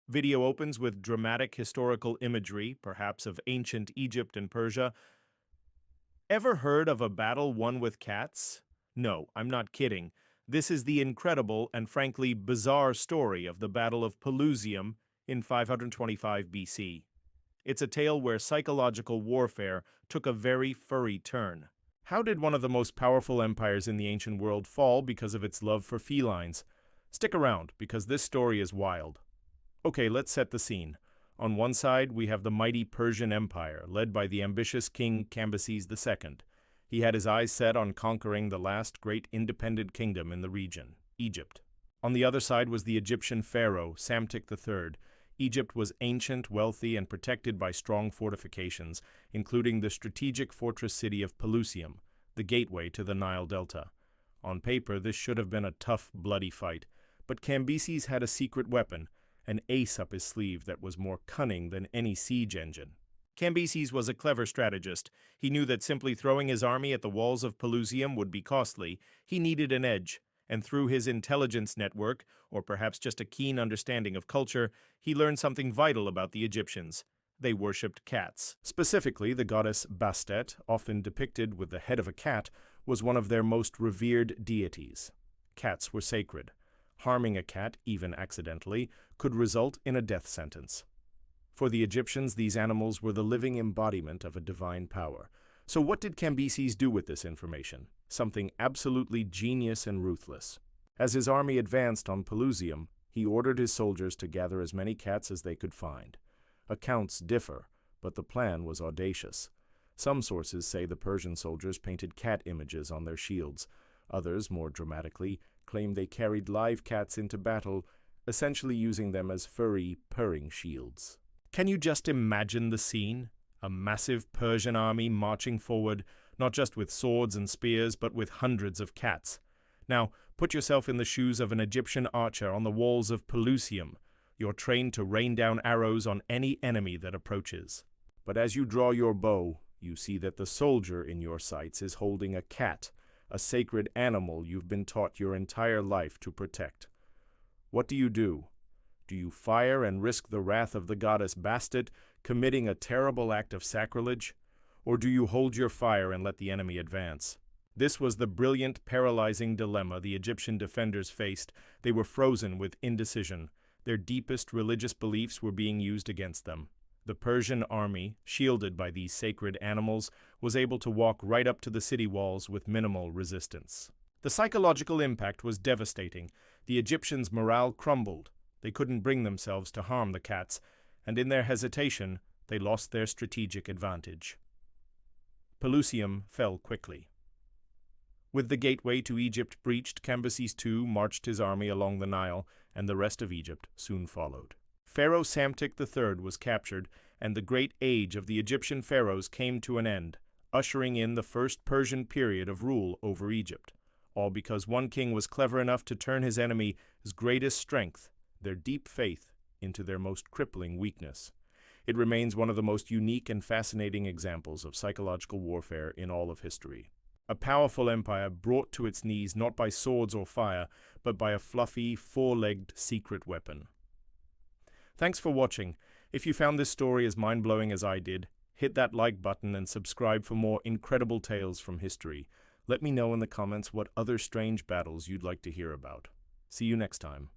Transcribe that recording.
Video opens with dramatic historical imagery, perhaps of ancient Egypt and Persia. Ever heard of a battle won with cats? No, I'm not kidding. This is the incredible and frankly bizarre story of the Battle of Pelusium in 525 BC. It's a tale where psychological warfare took a very furry turn. How did one of the most powerful empires in the ancient world fall because of its love for felines? Stick around, because this story is wild. Okay, let's set the scene. On one side, we have the mighty Persian Empire, led by the ambitious King Cambyses II. He had his eyes set on conquering the last great independent kingdom in the region, Egypt. On the other side was the Egyptian pharaoh, Psamtik III. Egypt was ancient, wealthy, and protected by strong fortifications, including the strategic fortress city of Pelusium, the gateway to the Nile Delta. On paper, this should have been a tough, bloody fight, but Cambyses had a secret weapon, an ace up his sleeve that was more cunning than any siege engine. Cambyses was a clever strategist. He knew that simply throwing his army at the walls of Pelusium would be costly. He needed an edge, and through his intelligence network, or perhaps just a keen understanding of culture, he learned something vital about the Egyptians. They worshipped cats. Specifically, the goddess Bastet, often depicted with the head of a cat, was one of their most revered deities. Cats were sacred. Harming a cat, even accidentally, could result in a death sentence. For the Egyptians, these animals were the living embodiment of a divine power. So what did Cambyses do with this information? Something absolutely genius and ruthless. As his army advanced on Pelusium, he ordered his soldiers to gather as many cats as they could find. Accounts differ, but the plan was audacious. Some sources say the Persian soldiers painted cat images on their shields. Others, more dramatically, claim they carried live cats into battle, essentially using them as furry, purring shields. Can you just imagine the scene? A massive Persian army marching forward, not just with swords and spears, but with hundreds of cats. Now, put yourself in the shoes of an Egyptian archer on the walls of Pelusium. You're trained to rain down arrows on any enemy that approaches. But as you draw your bow, you see that the soldier in your sights is holding a cat, a sacred animal you've been taught your entire life to protect. What do? Do you fire and risk the wrath of the goddess Bastet, committing a terrible act of sacrilege? Or do you hold your fire and let the enemy advance? This was the brilliant, paralyzing dilemma the Egyptian defenders faced. They were frozen with indecision. Their deepest religious beliefs were being used against them. The Persian army, shielded by these sacred animals, was able to walk right up to the city walls with minimal resistance. The psychological impact was devastating. The Egyptians' morale crumbled. They couldn't bring themselves to harm the cats, and in their hesitation, they lost their strategic advantage. Pelusium fell quickly. With the gateway to Egypt breached, Cambyses II marched his army along the Nile, and the rest of Egypt soon followed. Pharaoh Psamtik III was captured, and the great age of the Egyptian pharaohs came to an end, ushering in the first Persian period of rule over Egypt, all because one king was clever enough to turn his enemy's greatest strength, their deep faith, into their most crippling weakness. It remains one of the most unique and fascinating examples of psychological warfare in all of history. A powerful empire brought to its knees not by swords or fire, but by a fluffy, four-legged secret weapon. Thanks for watching. If you found this story as mind-blowing as I did, hit that like button and subscribe for more incredible tales from history. Let me know in the comments what other strange battles you'd like to hear about. See you next time.